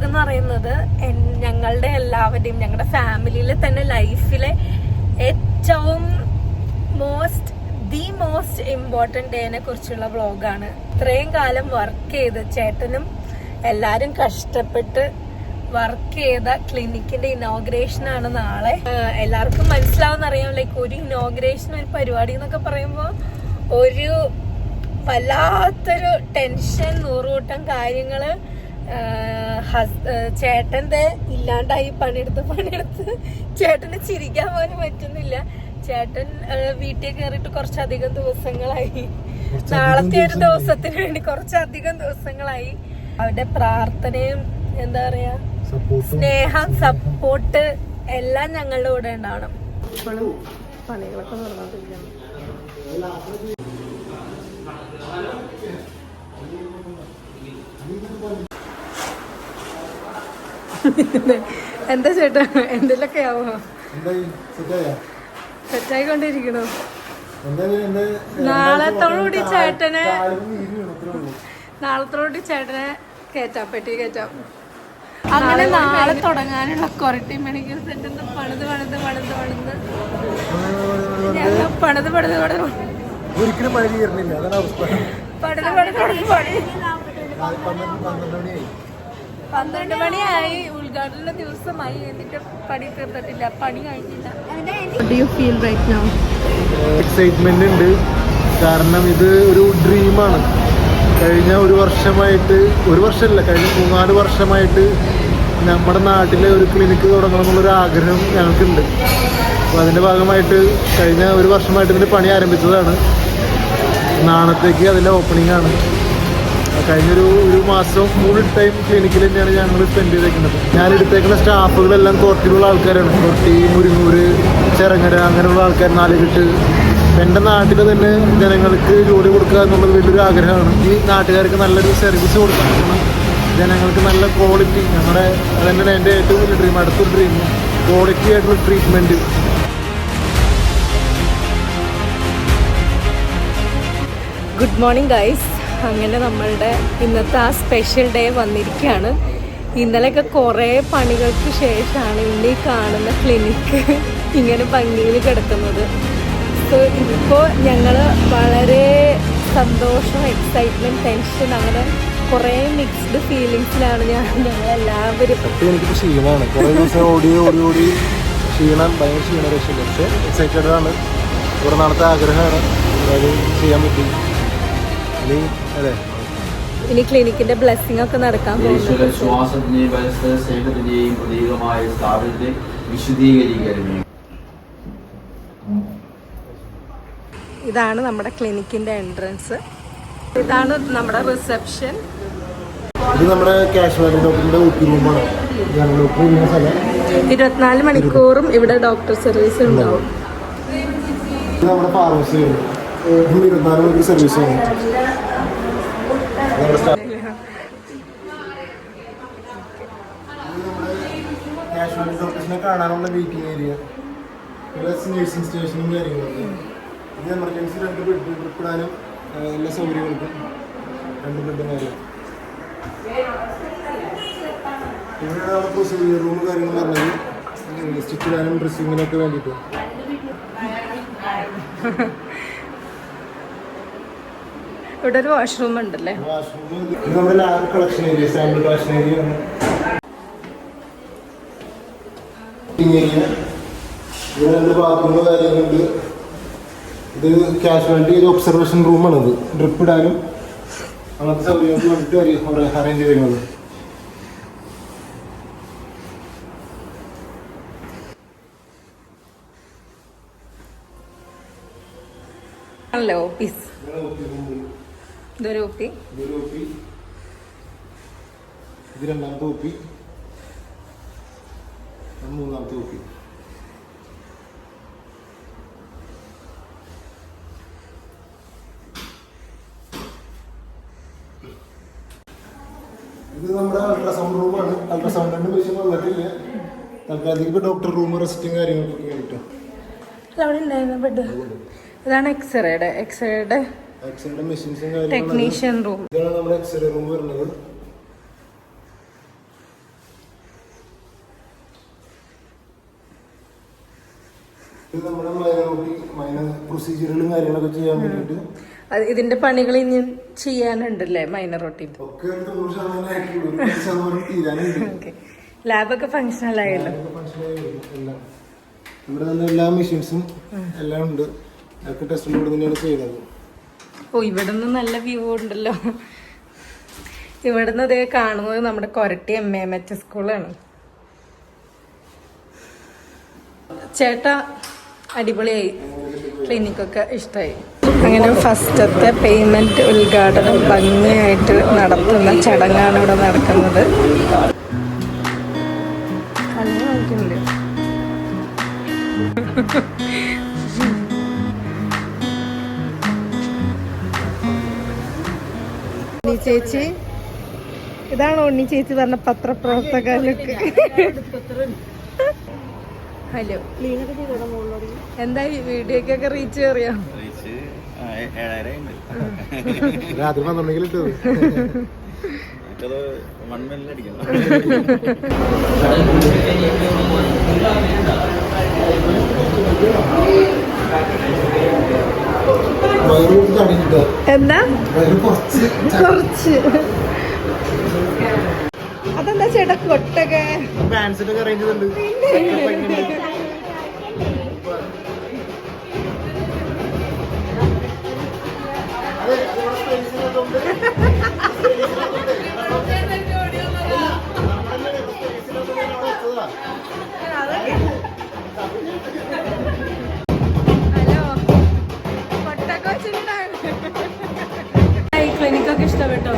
എന്ന് പറയുന്നത് ഞങ്ങളുടെ എല്ലാവരുടെയും ഞങ്ങളുടെ ഫാമിലിയിലെ തന്നെ ലൈഫിലെ ഏറ്റവും ദി മോസ്റ്റ് ഇമ്പോർട്ടന്റ് ഡേനെ കുറിച്ചുള്ള വ്ളോഗാണ്. ഇത്രയും കാലം വർക്ക് ചെയ്ത് ചേട്ടനും എല്ലാരും കഷ്ടപ്പെട്ട് വർക്ക് ചെയ്ത ക്ലിനിക്കിന്റെ ഇനോഗ്രേഷൻ ആണ് നാളെ. എല്ലാവർക്കും മനസ്സിലാവുന്നറിയാം, ലൈക്ക് ഒരു ഇനോഗ്രേഷൻ, ഒരു പരിപാടി എന്നൊക്കെ പറയുമ്പോൾ ഒരു വല്ലാത്തൊരു ടെൻഷൻ, നൂറുകൂട്ടം കാര്യങ്ങള്. ചേട്ടന്റെ ഇല്ലാണ്ടായി പണിയെടുത്ത് ചേട്ടന് ചിരിക്കാൻ പോലും പറ്റുന്നില്ല. ചേട്ടൻ വീട്ടിൽ കയറിയിട്ട് കുറച്ചധികം ദിവസങ്ങളായി. നാളത്തെ ഒരു ദിവസത്തിന് വേണ്ടി കുറച്ചധികം ദിവസങ്ങളായി. അവരുടെ പ്രാർത്ഥനയും എന്താ പറയാ സ്നേഹം, സപ്പോർട്ട് എല്ലാം ഞങ്ങളുടെ കൂടെ ഉണ്ടാവണം. ഇപ്പോഴും പണികളൊക്കെ നടന്നുകൊണ്ടിരിക്കുന്നു. എന്താ ചേട്ടാ, എന്തെങ്കിലൊക്കെ ആവോ? സെറ്റായിക്കൊണ്ടിരിക്കണോ? നാളത്തോടുകൂടി ചേട്ടനെ കയറ്റാം, പെട്ടി കയറ്റാം. അങ്ങനെ നാളെ തുടങ്ങാനുള്ള ക്വാറന്റൈൻ മെഡിക്കൽ സെന്റർ പണിത് ഒരിക്കലും പണി തീർന്നില്ല. അതാണ് അവസ്ഥ. 12 മണിയായി, ഉദ്ഘാടന ദിവസമായി, എന്നിട്ട് പണി തീർത്തിട്ടില്ല, പണി കഴിഞ്ഞില്ല. എക്സൈറ്റ്മെന്റ് ഉണ്ട്, കാരണം ഇത് ഒരു ഡ്രീമാണ്. കഴിഞ്ഞ ഒരു വർഷമല്ല, കഴിഞ്ഞ 3-4 വർഷമായിട്ട് നമ്മുടെ നാട്ടിലെ ഒരു ക്ലിനിക്ക് തുടങ്ങണം എന്നുള്ളൊരു ആഗ്രഹം ഞങ്ങൾക്കുണ്ട്. അപ്പോൾ അതിൻ്റെ ഭാഗമായിട്ട് കഴിഞ്ഞ ഒരു വർഷമായിട്ട് ഇതിൻ്റെ പണി ആരംഭിച്ചതാണ്. നാളത്തേക്ക് അതിൻ്റെ ഓപ്പണിംഗ് ആണ്. കഴിഞ്ഞൊരു മാസം ഫുൾ ടൈം ക്ലിനിക്കിൽ തന്നെയാണ് ഞങ്ങൾ സ്പെൻഡ് ചെയ്തേക്കുന്നത്. ഞാൻ എടുത്തേക്കുന്ന സ്റ്റാഫുകളെല്ലാം കോർട്ടിലുള്ള ആൾക്കാരാണ്. കോർട്ടി, മുരിങ്ങൂര്, ചെറങ്ങര, അങ്ങനെയുള്ള ആൾക്കാർ, നാലുകെട്ട്. എൻ്റെ നാട്ടിൽ തന്നെ ജനങ്ങൾക്ക് ജോലി കൊടുക്കുക എന്നുള്ളത് വലിയൊരു ആഗ്രഹമാണ്. ഈ നാട്ടുകാർക്ക് നല്ലൊരു സർവീസ് കൊടുക്കാൻ പറ്റണം, ജനങ്ങൾക്ക് നല്ല ക്വാളിറ്റി. അതന്നെ എൻ്റെ ഏറ്റവും വലിയ ഡ്രീം, അടുത്തൊരു ഡ്രീം, ക്വാളിറ്റി ആയിട്ടുള്ള ട്രീറ്റ്മെൻറ്റ്. Good morning guys. അങ്ങനെ നമ്മളുടെ ഇന്നത്തെ ആ സ്പെഷ്യൽ ഡേ വന്നിരിക്കുകയാണ്. ഇന്നലെയൊക്കെ കുറേ പണികൾക്ക് ശേഷമാണ് ഇന്ന് ഈ കാണുന്ന ക്ലിനിക്ക് ഇങ്ങനെ ഭംഗിയിൽ കിടക്കുന്നത്. സോ ഇപ്പോൾ ഞങ്ങൾ വളരെ സന്തോഷം, എക്സൈറ്റ്മെൻറ്റ്, ടെൻഷൻ, അങ്ങനെ കുറേ മിക്സ്ഡ് ഫീലിങ്സിലാണ് ഞങ്ങളെല്ലാവരും. എനിക്ക് ക്ഷീണമാണ്, കുറേ ദിവസം ഓടി ക്ഷീണം, ഭയങ്കര ക്ഷീണരക്ഷയില്ല. പക്ഷേ എക്സൈറ്റഡ് ആണ്. കുറേ നാളത്തെ ആഗ്രഹമാണ്, അത് ചെയ്യാൻ പറ്റി. ഇനി ക്ലിനിക്കിന്റെ ബ്ലെസ്സിംഗ് ഒക്കെ നടക്കാൻ പോകുന്നത്. ഇതാണ് നമ്മുടെ ക്ലിനിക്കിന്റെ എൻട്രൻസ്. ഇതാണ് നമ്മുടെ റിസപ്ഷൻ. ഇത് നമ്മുടെ കാഷ്വാലിറ്റി ഡോക്ടറിന്റെ OP റൂമാണ്. 24 മണിക്കൂറും ഇവിടെ ഡോക്ടർ സർവീസ് ഉണ്ടാവും. ഇത് നമ്മുടെ ഫാർമസിയാണ്. 24 മണിക്കൂർ സർവീസാണ്. കാഷ്വാലിറ്റി ഡോക്ടേഴ്സിനെ കാണാനുള്ള വെയിറ്റിംഗ് ഏരിയ, പ്ലസ് നഴ്സിംഗ് സ്റ്റേഷനും കാര്യങ്ങളൊക്കെ. ഇത് എമർജൻസി 2 ബെഡ്, ട്രിപ്പ് ഇടാനും എല്ലാ സൗകര്യങ്ങൾക്കും 2 ബെഡും കാര്യം. ഇവിടെയാണ് നമ്മുടെ പ്രൊസീജിയർ റൂം കാര്യങ്ങൾ പറഞ്ഞത്, സ്റ്റിച്ച് ഇടാനും ഡ്രസ്സിങ്ങിനൊക്കെ വേണ്ടിയിട്ട്. ഇവിടെ ഒരു വാഷ്റൂം ഉണ്ടല്ലേ. നമ്മുടെ lab collection area, sample collection area, ഇവിടെ 2 ബാത്റൂമ് കാര്യങ്ങളുണ്ട്. ഇത് കാഷ്വാലിറ്റി ഒരു ഒബ്സർവേഷൻ റൂമാണ്. ഇത് ഡ്രിപ്പ് ഇടാനും അങ്ങനത്തെ സൗകര്യങ്ങൾക്ക് വേണ്ടിയിട്ട് അറേഞ്ച് ചെയ്യുന്നത്. ആണല്ലോ ഓഫീസ്. ഇതൊരു OP, ഇത് 2ാമത്തെ OP, 3ാമത്തെ OP. ഇത് നമ്മുടെ അൾട്രാസൗണ്ട് റൂമാണ്. അൾട്രാസൗണ്ടിന്റെ മെഷീൻ വന്നിട്ടില്ല തൽക്കാലത്തേക്ക്. ഇപ്പോൾ ഡോക്ടർ റൂം റെസ്റ്റിംഗ് കാര്യങ്ങളൊക്കെ കിട്ടും. ഇതാണ് എക്സ്റേയുടെ മെഷീൻസും ടെക്നീഷ്യൻ റൂം. ഇതാണ് നമ്മുടെ എക്സ്റേ റൂം വരുന്നത്. ഇത് നമ്മുടെ മൈനർ പ്രൊസീജിയറുകളും കാര്യങ്ങളൊക്കെ ചെയ്യാൻ വേണ്ടിയിട്ട് ഇതിന്റെ പണികൾ ഇനി ചെയ്യാനുണ്ടല്ലേ മൈനർ റൊട്ടി. ഒക്കെ 90% തീരാനുണ്ട്. ലാബൊക്കെ ഫങ്ഷണൽ ആയല്ലോ. ഇവിടെ തന്നെ എല്ലാ മെഷീൻസും എല്ലാം ഉണ്ട്. അതൊക്കെ ടെസ്റ്റിൽ ഇവിടെ തന്നെയാണ് ചെയ്യുന്നത്. ഓ, ഇവിടെ നിന്ന് നല്ല വ്യൂ ഉണ്ടല്ലോ. ഇവിടുന്ന് ഇതേ കാണുന്നത് നമ്മുടെ കൊരട്ടി MAMH സ്കൂളാണ്. ചേട്ടാ അടിപൊളിയായി, ക്ലിനിക്കൊക്കെ ഇഷ്ടമായി. അങ്ങനെ ഫസ്റ്റത്തെ പേയ്മെന്റ് ഉദ്ഘാടനം ഭംഗിയായിട്ട് നടത്തുന്ന ചടങ്ങാണ് ഇവിടെ നടക്കുന്നത്. ചേച്ചി, ഇതാണ് ഉണ്ണി ചേച്ചി പറഞ്ഞ പത്രപ്രവർത്തകർക്ക്. ഹലോ, എന്തായി വീഡിയോക്കൊക്കെ റീച്ച് കയറിയോ? രാത്രി 12 എന്താ കുറച്ച് അതെന്താ ചേട്ടാ കൊട്ടൊക്കെ പാൻസിലൊക്കെ അറേഞ്ച് ചെയ്തിട്ടുണ്ട്. ക്ലിനിക്കൊക്കെ ഇഷ്ടപ്പെട്ടോ?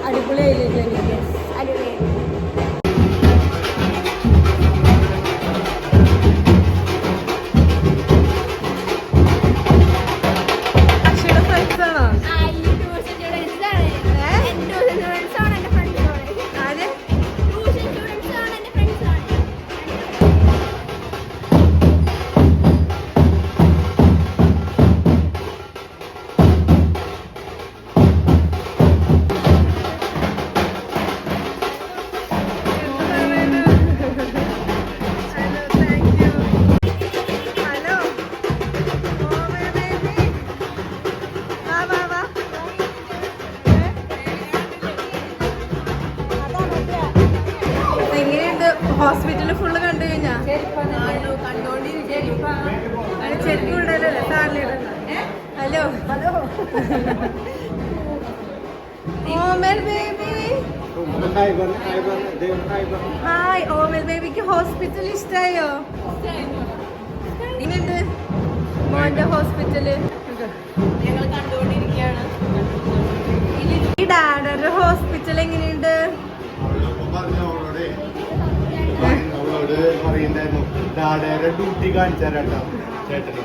അടിപൊളിയായില്ലേ ക്ലിനിക്ക്? അക്ഷയുടെ ഫ്രണ്ട്സ് ആണോ? ഹോസ്പിറ്റലിൽ ഫുള്ള് കണ്ടു കഴിഞ്ഞാ ചെരുപ്പ് ഇടലല്ലേ സാറിലിടല്ല. Hello Omal baby. Hi Omal ബേബിക്ക് ഹോസ്പിറ്റൽ ഇഷ്ടായോ? ഇങ്ങനെയുണ്ട് മോന്റെ ഹോസ്പിറ്റല്. ഞങ്ങൾ കണ്ടുകൊണ്ടിരിക്കുകയാണ്. ഈ ഡാഡറുടെ ഹോസ്പിറ്റൽ എങ്ങനെയുണ്ട്? അവളോട് പറയുണ്ടായിരുന്നു ഡാഡയുടെ ഡ്യൂട്ടി കാണിച്ചു തരാട്ടോ ചേട്ടന്.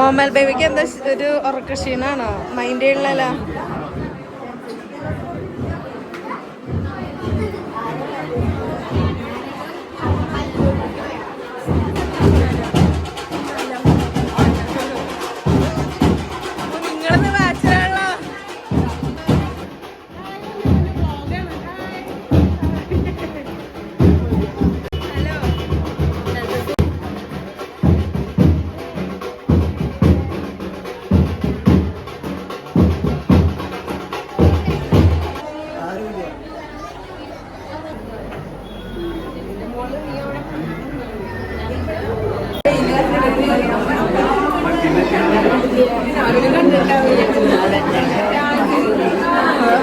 ഓമൽ ബേബിക്ക് എന്താ ഒരു ഉറക്കക്ഷീണാണോ? മൈൻഡ് ഉള്ളല്ലോ. നിങ്ങളൊന്ന് വാച്ചാണല്ലോ.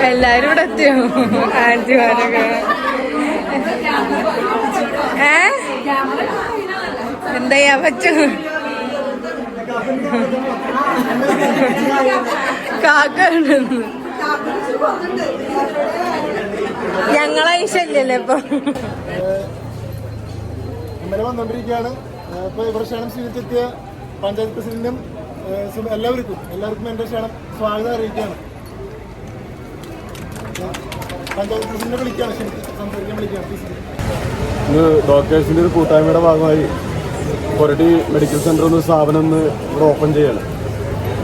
എല്ലാരും ഇവിടെ എത്തിയോ ആന്റിമാരൊക്കെ? എന്താ ചെയ്യാൻ പറ്റും? കാക്ക ഞങ്ങളെ ശല്യല്ലേ ഇപ്പൊ വന്നോണ്ടിരിക്കുകയാണ്. ഇപ്പൊ ഇവിടെ ക്ഷണം സ്വീകരിച്ചെത്തിയ പഞ്ചായത്ത് പ്രസിഡന്റിനും എല്ലാവർക്കും എന്റെ ക്ഷണം സ്വാഗതം അറിയിക്കുകയാണ്. പഞ്ചായത്ത് പ്രസിഡന്റിനെ വിളിക്കുകയാണ്, സംസാരിക്കാൻ വിളിക്കുകയാണ്. ഇന്ന് ഡോക്ടേഴ്സിന്റെ ഒരു കൂട്ടായ്മയുടെ ഭാഗമായി കൊരട്ടി മെഡിക്കൽ സെന്റർ എന്ന സ്ഥാപനം ഇവിടെ ഓപ്പൺ ചെയ്യാണ്.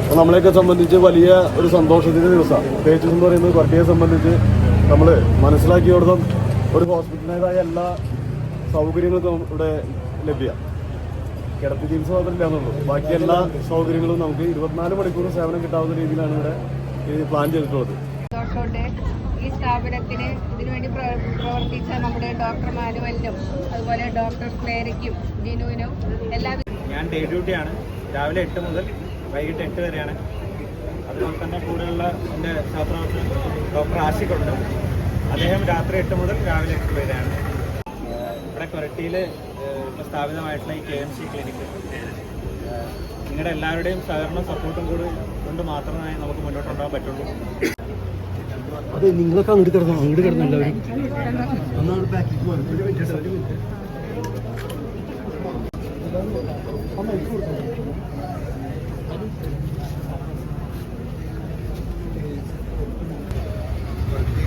അപ്പോൾ നമ്മളെയൊക്കെ സംബന്ധിച്ച് വലിയ ഒരു സന്തോഷത്തിന്റെ ദിവസമാണ്. പ്രത്യേകിച്ച് എന്ന് പറയുന്നത് കൊരട്ടിയെ സംബന്ധിച്ച് നമ്മൾ മനസ്സിലാക്കിയോടത്തും ഒരു ഹോസ്പിറ്റലിൻ്റെതായ എല്ലാ സൗകര്യങ്ങളും ഇവിടെ ലഭ്യമാണ്. കിടത്തി ചികിത്സ മാത്രമില്ല എന്നുള്ളൂ, ബാക്കി എല്ലാ സൗകര്യങ്ങളും നമുക്ക് 24 മണിക്കൂർ സേവനം കിട്ടാവുന്ന രീതിയിലാണ് ഇവിടെ പ്ലാൻ ചെയ്തിട്ടുള്ളത്. ഈ സ്ഥാപനത്തിന് ഇതിനുവേണ്ടി പ്രവർത്തിച്ച നമ്മുടെ ഡോക്ടർ മാനുവലിനും അതുപോലെ ഡോക്ടർ ക്ലേരയ്ക്കും ജിനുവിനും എല്ലാവരും. ഞാൻ ഡേ ഡ്യൂട്ടിയാണ്, രാവിലെ 8 മുതൽ വൈകിട്ട് 8 വരെയാണ്. അതുപോലെ തന്നെ കൂടെയുള്ള എൻ്റെ സഹപ്രവർത്തകൻ ഡോക്ടർ ആഷിഖുണ്ട്. അദ്ദേഹം രാത്രി 8 മുതൽ രാവിലെ 8 വരെയാണ്. ഇവിടെ കൊരട്ടിയിൽ സ്ഥാപിതമായിട്ടുള്ള ഈ KMC ക്ലിനിക്ക് നിങ്ങളുടെ എല്ലാവരുടെയും സഹകരണം സപ്പോർട്ടും കൂടി കൊണ്ട് മാത്രമേ നമുക്ക് മുന്നോട്ട് കൊണ്ടുപോകാൻ പറ്റുള്ളൂ. അതെ, നിങ്ങളൊക്കെ അങ്ങോട്ട് കിടന്നു എല്ലാവരും.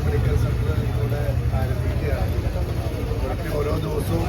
മെഡിക്കൽ സെന്റർ ഇവിടെ ആരംഭിക്കുകയാണ്. ഓരോ ദിവസവും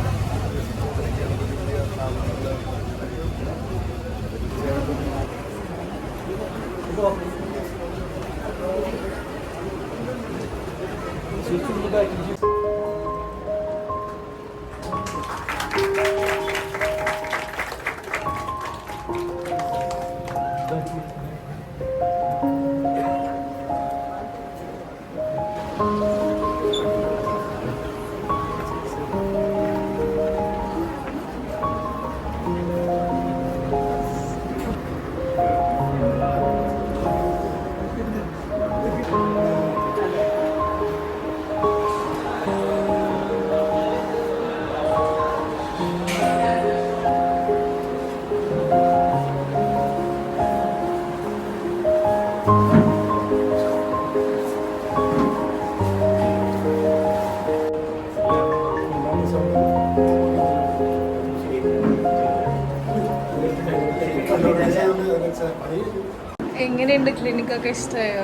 എങ്ങനെയുണ്ട് ക്ലിനിക്കൊക്കെ? ഇഷ്ടമായോ?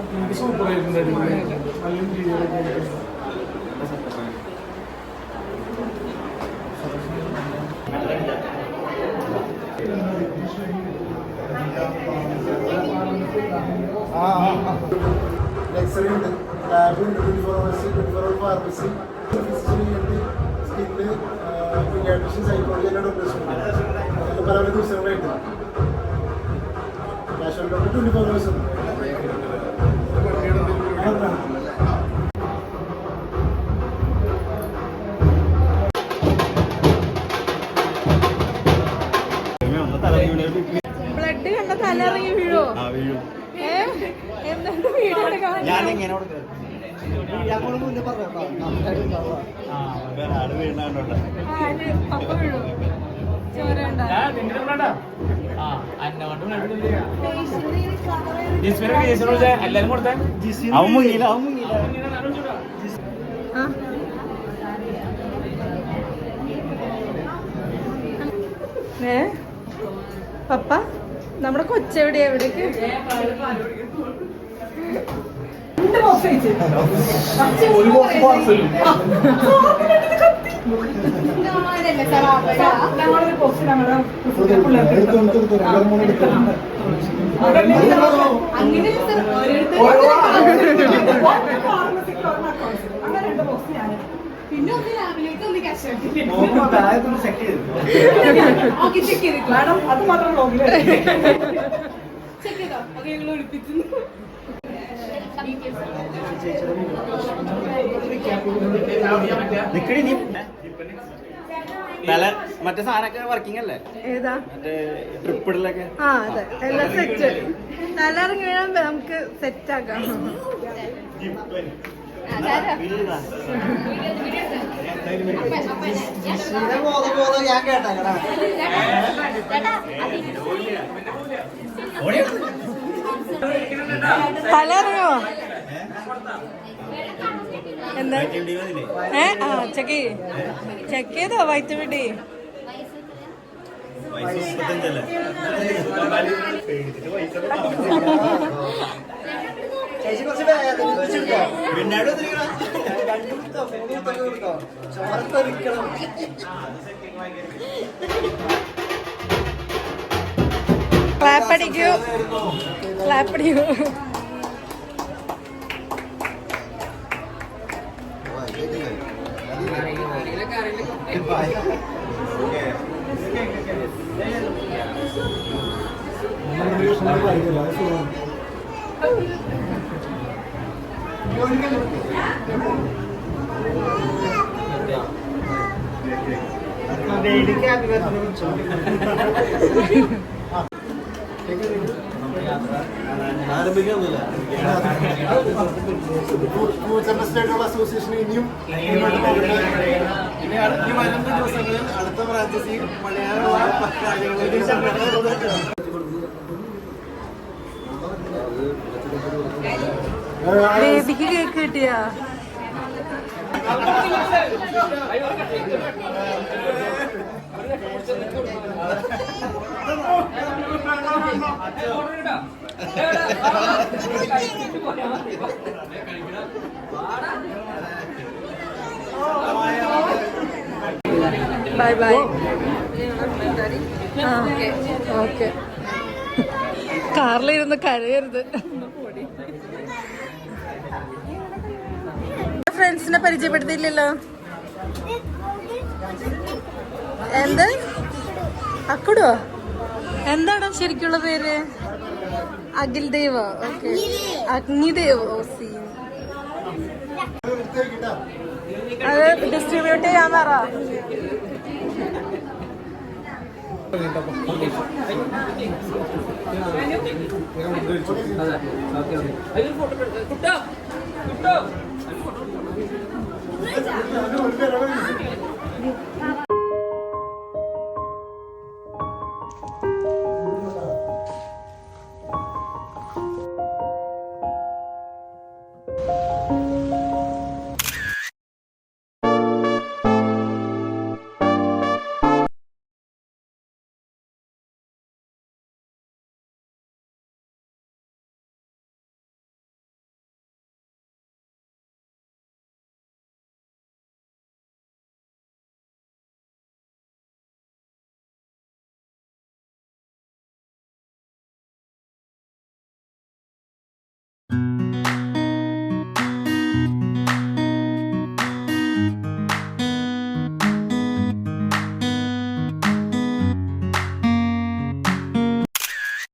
എക്സ്റേ ഉണ്ട്, ലാബ് ഉണ്ട്, 24 ഫാർമസി, സ്കിന്ന്, പീഡിയാട്രിഷ്യൻ, സൈക്കോളജി എല്ലാ ഡോക്ടേഴ്സും ഉണ്ട്. പല പല ദിവസങ്ങളായിട്ട് നാഷണൽ ഡോക്ടർ 24 hours ഉണ്ട്. ബ്ലഡ് കണ്ട തലയിറങ്ങി വീഴോ? എന്നിട്ട് വീഡിയോ പപ്പ വീഴോ? ചോര എല്ലാരും കൊടുത്തേ. പപ്പ നമ്മുടെ കൊച്ചെവിടെ? എവിടേക്ക്? പിന്നെ ഒന്ന് രാവിലേക്ക് ഒന്ന് ക്യാഷ് മാഡം അത് മാത്രം ബ്ലോഗിൽ ചെക്ക് ചെയ്തോ? അത് ഞങ്ങൾ ഒളിപ്പിച്ചു. മറ്റേ സാധനമൊക്കെ വർക്കിംഗ് അല്ലേ? ഏതാ? മറ്റേ ട്രിപ്പ് ഇടലൊക്കെ. ആ അതെ, എല്ലാം സെറ്റ്. തലയിറങ്ങി വീഴാൻ നമുക്ക് സെറ്റ് ആക്കാം. തലയിറങ്ങോ? എന്താ? ആ ചെക്ക് ചെയ്തോ വൈറ്റമിൻ ഡി? ക്ലാപ്പ് അടിക്കൂ, ക്ലാപ്പ് അടിക്കൂ. അസോസിയേഷൻ ഇനിയും വരുന്ന ദിവസങ്ങളിൽ അടുത്ത ഫ്രാഞ്ചൈസി ബേബിക്ക് കേക്ക് കിട്ടിയാ? Bye bye. ആ ഓക്കെ. കാറിലിരുന്ന് കരയരുത്. ഫ്രണ്ട്സിനെ പരിചയപ്പെടുത്തിയില്ലല്ലോ. എന്ത്? അക്കുടോ? എന്താണ് ശരിക്കുള്ള പേര്? അഖിൽ ദേവ്. ഓക്കെ, അഗ്നിദേവ്. ഓ സീൻ. അത് ഡിസ്ട്രിബ്യൂട്ട് ചെയ്യാൻ പറ. ഫോട്ടോ